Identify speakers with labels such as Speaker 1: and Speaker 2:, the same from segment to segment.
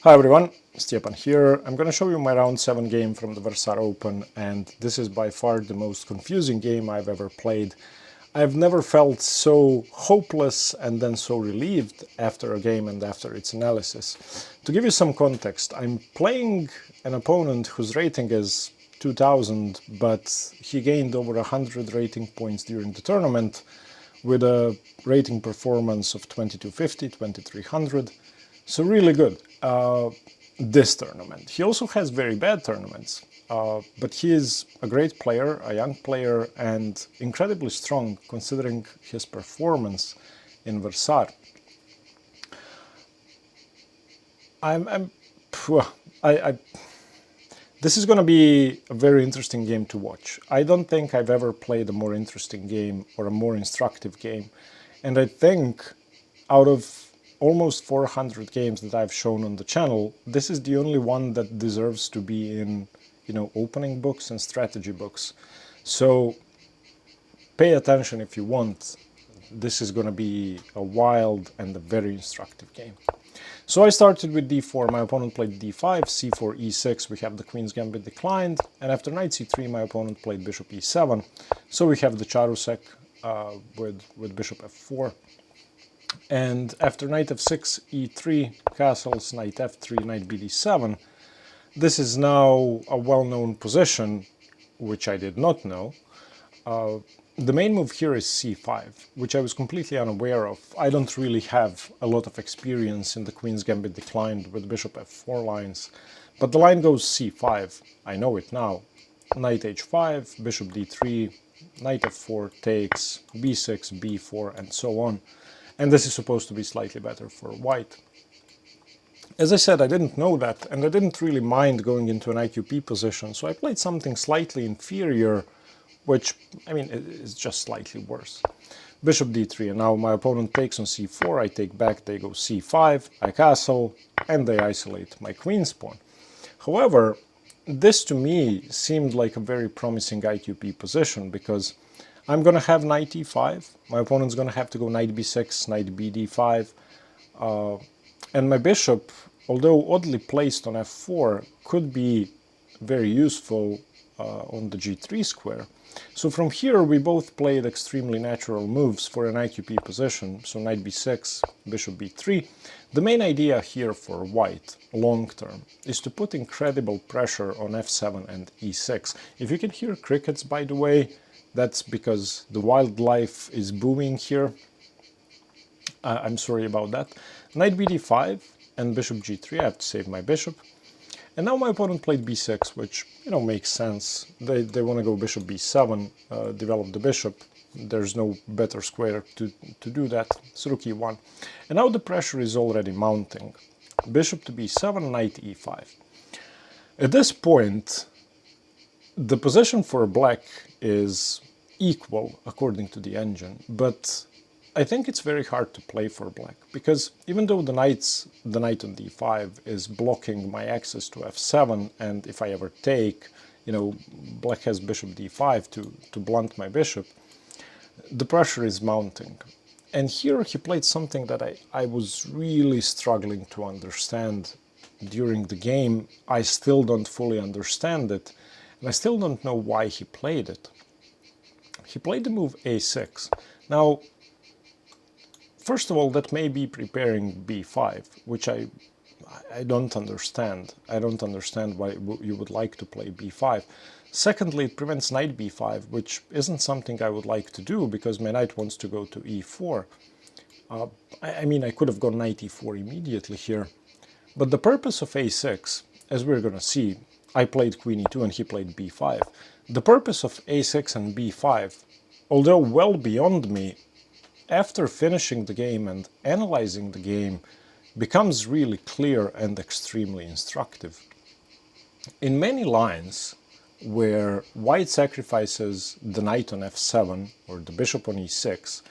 Speaker 1: Hi everyone, Stepan here. I'm going to show you my round 7 game from the Vrsar Open, and this is by far the most confusing game I've ever played. I've never felt so hopeless and then so relieved after a game and after its analysis. To give you some context, I'm playing an opponent whose rating is 2000, but he gained over 100 rating points during the tournament with a rating performance of 2250, 2300. So really good, this tournament. He also has very bad tournaments, but he is a great player, a young player, and incredibly strong considering his performance in Vrsar. This is going to be a very interesting game to watch. I don't think I've ever played a more interesting game or a more instructive game, and I think out of almost 400 games that I've shown on the channel, this is the only one that deserves to be in, opening books and strategy books. So pay attention if you want. This is going to be a wild and a very instructive game. So I started with d4, my opponent played d5, c4, e6, we have the queen's gambit declined, and after knight c3 my opponent played bishop e7, so we have the Charousek with bishop f4. And after knight f6, e3, castles, knight f3, knight bd7, this is now a well-known position, which I did not know. The main move here is c5, which I was completely unaware of. I don't really have a lot of experience in the queen's gambit declined with bishop f4 lines, but the line goes c5, I know it now. Knight h5, bishop d3, knight f4 takes, b6, b4, and so on. And this is supposed to be slightly better for white. As I said, I didn't know that, and I didn't really mind going into an IQP position, so I played something slightly inferior, which, is just slightly worse. Bishop d3, and now my opponent takes on c4, I take back, they go c5, I castle, and they isolate my queen's pawn. However, this to me seemed like a very promising IQP position, because I'm going to have knight e5, my opponent's going to have to go knight b6, knight bd5, and my bishop, although oddly placed on f4, could be very useful on the g3 square. So from here we both played extremely natural moves for an IQP position, so knight b6, bishop b3. The main idea here for white, long term, is to put incredible pressure on f7 and e6. If you can hear crickets, by the way, that's because the wildlife is booming here. I'm sorry about that. Knight bd5 and bishop g3, I have to save my bishop. And now my opponent played b6, which, makes sense. They want to go bishop b7, develop the bishop. There's no better square to do that. So rook e1. And now the pressure is already mounting. Bishop to b7, knight e5. At this point, the position for black is equal according to the engine, but I think it's very hard to play for black, because even though the knight on d5 is blocking my access to f7, and if I ever take, black has bishop d5 to blunt my bishop, the pressure is mounting. And here he played something that I was really struggling to understand during the game. I still don't fully understand it, and I still don't know why he played it. He played the move a6. Now, first of all, that may be preparing b5, which I don't understand. I don't understand why you would like to play b5. Secondly, it prevents knight b5, which isn't something I would like to do, because my knight wants to go to e4. I could have gone knight e4 immediately here. But the purpose of a6, as we're going to see, I played queen e2 and he played b5. The purpose of a6 and b5, although well beyond me, after finishing the game and analyzing the game, becomes really clear and extremely instructive. In many lines where white sacrifices the knight on f7 or the bishop on e6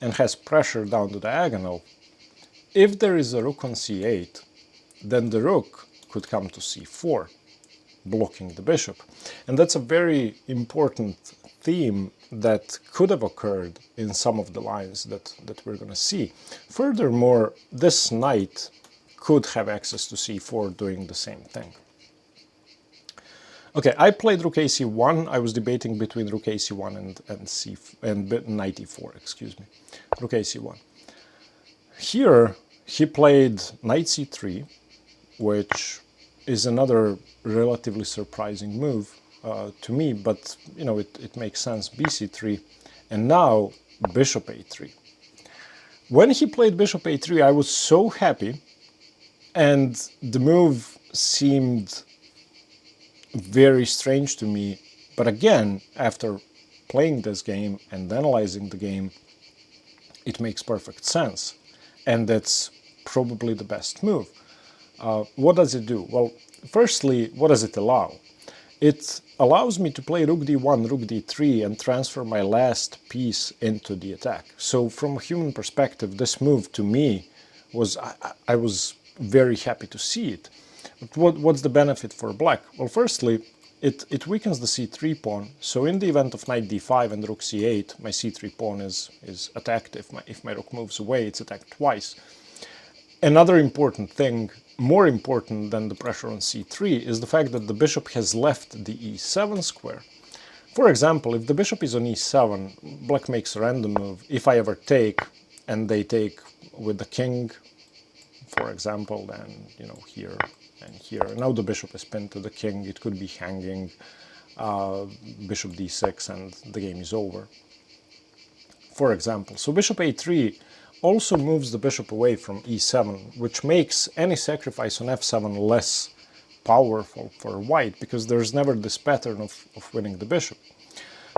Speaker 1: and has pressure down the diagonal, if there is a rook on c8, then the rook could come to c4, blocking the bishop. And that's a very important theme that could have occurred in some of the lines that we're going to see. Furthermore, this knight could have access to c4 doing the same thing. Okay, I played rook ac1. I was debating between rook ac1 and knight e4, excuse me. Rook ac1. Here, he played knight c3, which is another relatively surprising move to me, but you know, it makes sense. bc3, and now bishop a3. When he played bishop a3, I was so happy, and the move seemed very strange to me. But again, after playing this game and analyzing the game, it makes perfect sense. And that's probably the best move. What does it do? Well, firstly, what does it allow? It allows me to play rook d1, rook d3, and transfer my last piece into the attack. So from a human perspective, this move to me was, I was very happy to see it. But what's the benefit for black? Well, firstly, it weakens the c3 pawn, so in the event of knight d5 and rook c8, my c3 pawn is attacked. If my rook moves away, it's attacked twice. Another important thing, more important than the pressure on c3, is the fact that the bishop has left the e7 square. For example, if the bishop is on e7, black makes a random move. If I ever take, and they take with the king, for example, then, you know, here and here. Now the bishop is pinned to the king, it could be hanging, bishop d6, and the game is over, for example. So bishop a3 also moves the bishop away from e7, which makes any sacrifice on f7 less powerful for white, because there's never this pattern of winning the bishop.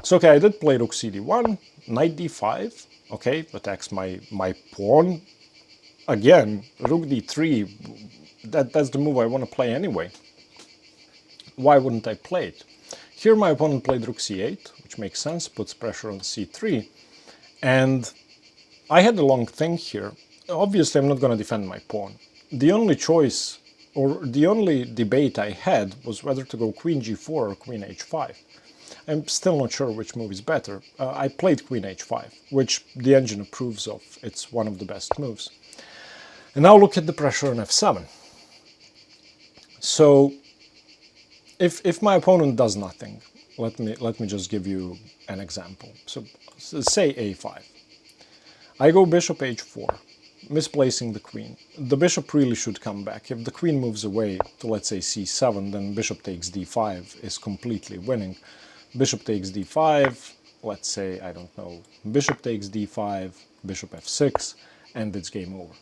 Speaker 1: So okay, I did play rook cd1, knight d5, okay, attacks my pawn. Again, rook d3, that's the move I want to play anyway. Why wouldn't I play it? Here my opponent played rook c8, which makes sense, puts pressure on c3, and I had a long thing here. Obviously I'm not going to defend my pawn. The only choice, or the only debate I had, was whether to go queen g4 or queen h5. I'm still not sure which move is better. I played queen h5, which the engine approves of. It's one of the best moves. And now look at the pressure on f7. So if my opponent does nothing, let me just give you an example. So say a5. I go bishop h4, misplacing the queen. The bishop really should come back. If the queen moves away to, let's say, c7, then bishop takes d5 is completely winning. Bishop takes d5, let's say, I don't know, bishop takes d5, bishop f6, and it's game over.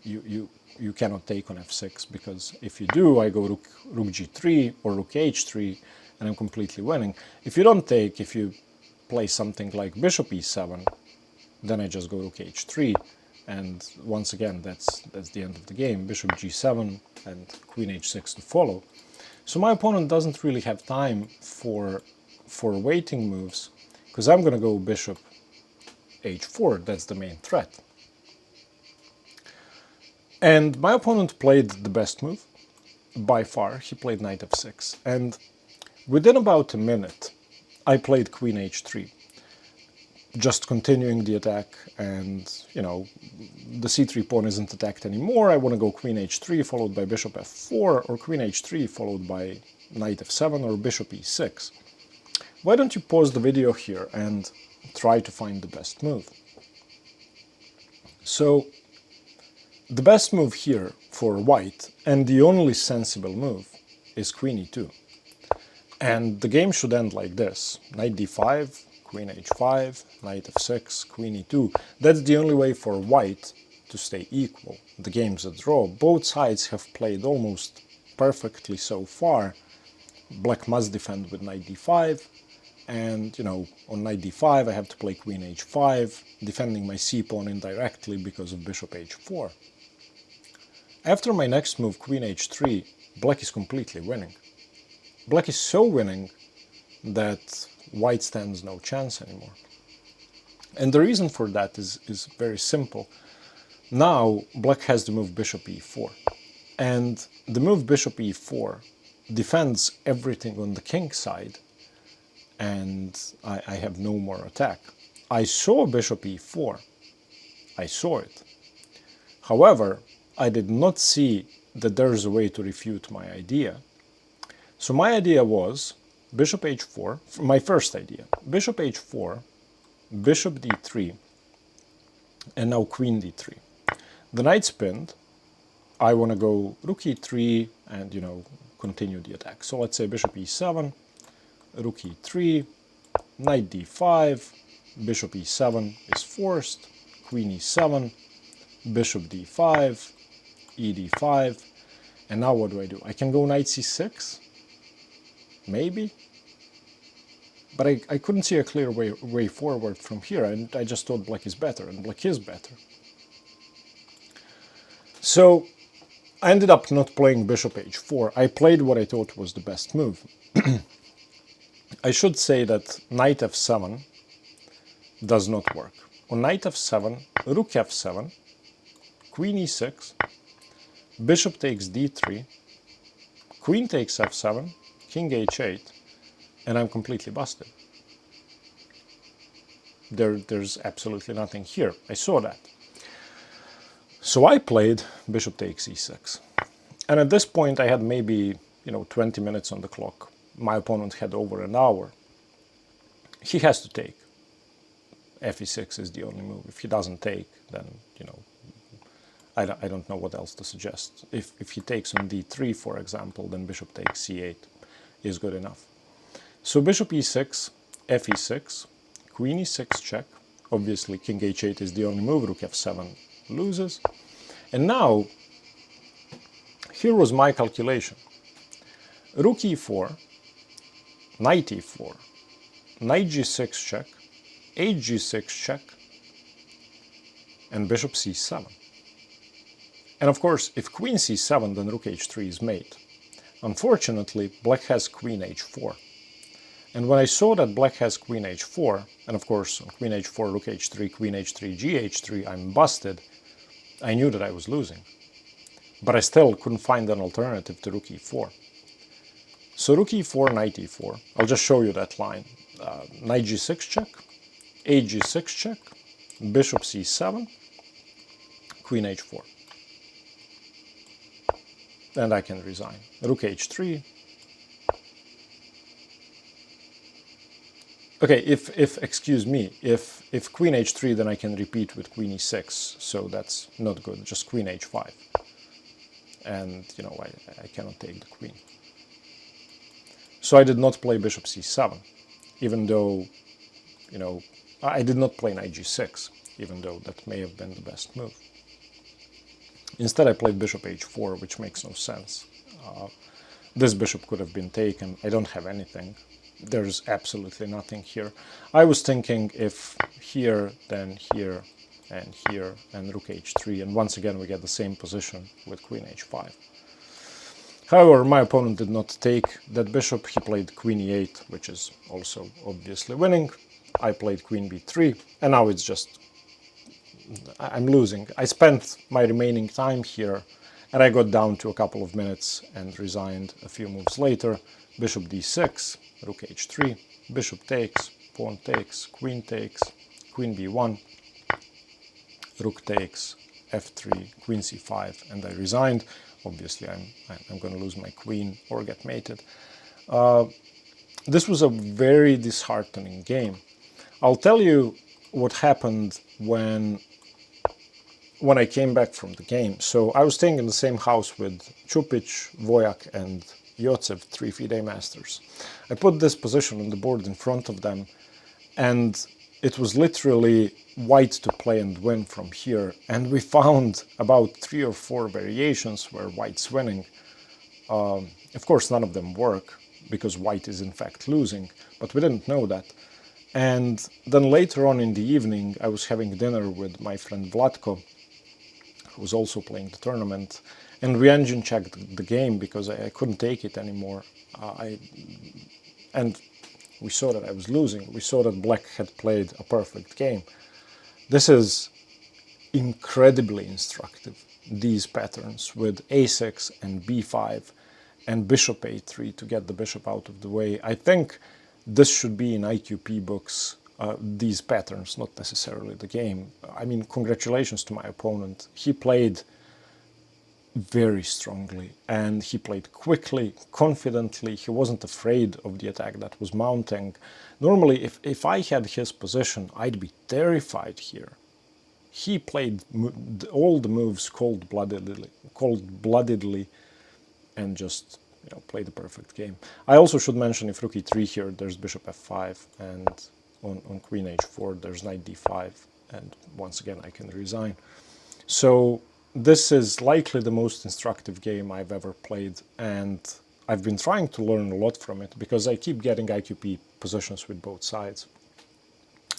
Speaker 1: You cannot take on f6, because if you do, I go rook g3 or rook h3, and I'm completely winning. If you don't take, if you play something like bishop e7, then I just go rook h3, and once again, that's the end of the game. Bishop g7 and queen h6 to follow. So my opponent doesn't really have time for waiting moves, because I'm going to go bishop h4, that's the main threat. And my opponent played the best move, by far. He played knight f6, and within about a minute, I played queen h3, just continuing the attack, and, you know, the c3 pawn isn't attacked anymore. I want to go queen h3 followed by bishop f4, or queen h3 followed by knight f7 or bishop e6. Why don't you pause the video here and try to find the best move? So the best move here for white, and the only sensible move, is queen e2. And the game should end like this: knight d5, queen h5, knight f6, queen e2. That's the only way for white to stay equal. The game's a draw. Both sides have played almost perfectly so far. Black must defend with knight d5, and, you know, on knight d5 I have to play queen h5, defending my c-pawn indirectly because of bishop h4. After my next move, queen h3, black is completely winning. Black is so winning that white stands no chance anymore. And the reason for that is very simple. Now black has the move bishop e4, and the move bishop e4 defends everything on the king side, and I have no more attack. I saw bishop e4, I saw it. However, I did not see that there's a way to refute my idea. So my idea was bishop h4, my first idea, bishop h4, bishop d3, and now queen d3. The knight's pinned. I want to go rook e3 and, continue the attack. So let's say bishop e7, rook e3, knight d5, bishop e7 is forced, queen e7, bishop d5, e d5, and now what do? I can go knight c6, maybe? But I couldn't see a clear way forward from here, and I just thought black is better, and black is better. So I ended up not playing bishop h4. I played what I thought was the best move. I should say that knight f7 does not work. On knight f7, rook f7, queen e6, bishop takes d3, queen takes f7, king h8, and I'm completely busted. There's absolutely nothing here. I saw that. So I played bishop takes e6. And at this point I had maybe, 20 minutes on the clock. My opponent had over an hour. He has to take. Fe6 is the only move. If he doesn't take, then, I don't know what else to suggest. If he takes on d3, for example, then bishop takes c8 is good enough. So bishop e6, fe6, queen e6 check. Obviously king h8 is the only move, rook f7 loses. And now, here was my calculation. Rook e4, knight e4, knight g6 check, hg6 check, and bishop c7. And of course, if queen c7, then rook h3 is mate. Unfortunately, black has queen h4. And when I saw that black has queen h4, and of course on queen h4, rook h3, queen h3, gh3, I'm busted, I knew that I was losing. But I still couldn't find an alternative to rook e4. So rook e4, knight e4, I'll just show you that line. Knight g6 check, hg6 check, bishop c7, queen h4. And I can resign. Rook h3. Okay, excuse me, if queen h3, then I can repeat with queen e6, so that's not good, just queen h5. And, I cannot take the queen. So I did not play bishop c7, even though, I did not play knight g6, even though that may have been the best move. Instead I played bishop h4, which makes no sense. This bishop could have been taken. I don't have anything. There's absolutely nothing here. I was thinking if here, then here, and rook h3, and once again we get the same position with queen h5. However, my opponent did not take that bishop. He played queen e8, which is also obviously winning. I played queen b3, and now it's just, I'm losing. I spent my remaining time here, and I got down to a couple of minutes and resigned a few moves later. Bishop d6, rook h3, bishop takes, pawn takes, queen b1, rook takes, f3, queen c5, and I resigned. Obviously, I'm going to lose my queen or get mated. This was a very disheartening game. I'll tell you what happened when I came back from the game. So I was staying in the same house with Čupić, Vojak, and Jotsev, 3 FIDE masters. I put this position on the board in front of them, and it was literally white to play and win from here. And we found about 3 or 4 variations where white's winning. Of course, none of them work, because white is in fact losing, but we didn't know that. And then later on in the evening, I was having dinner with my friend Vlatko, who was also playing the tournament, and we engine checked the game because I couldn't take it anymore. And we saw that I was losing. We saw that black had played a perfect game. This is incredibly instructive, these patterns with a6 and b5 and bishop a3 to get the bishop out of the way. I think this should be in IQP books, these patterns, not necessarily the game. I mean, congratulations to my opponent. He played very strongly, and he played quickly, confidently. He wasn't afraid of the attack that was mounting. Normally, if I had his position, I'd be terrified here. He played all the moves cold-bloodedly, and just play the perfect game. I also should mention, if rook e3 here, there's bishop f5, and on queen h4 there's knight d5, and once again I can resign. So this is likely the most instructive game I've ever played, and I've been trying to learn a lot from it because I keep getting IQP positions with both sides.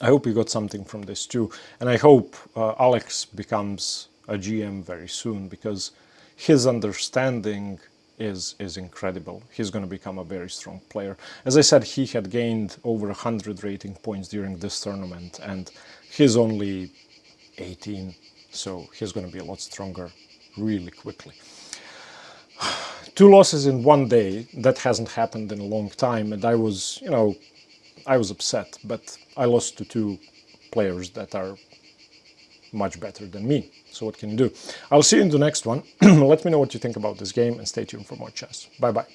Speaker 1: I hope you got something from this too, and I hope Alex becomes a GM very soon, because his understanding is incredible. He's going to become a very strong player. As I said, he had gained over 100 rating points during this tournament, and he's only 18, so he's going to be a lot stronger really quickly. 2 losses in one day, that hasn't happened in a long time, and I was, I was upset, but I lost to 2 players that are much better than me. So what can you do? I'll see you in the next one. Let me know what you think about this game, and stay tuned for more chess. Bye bye.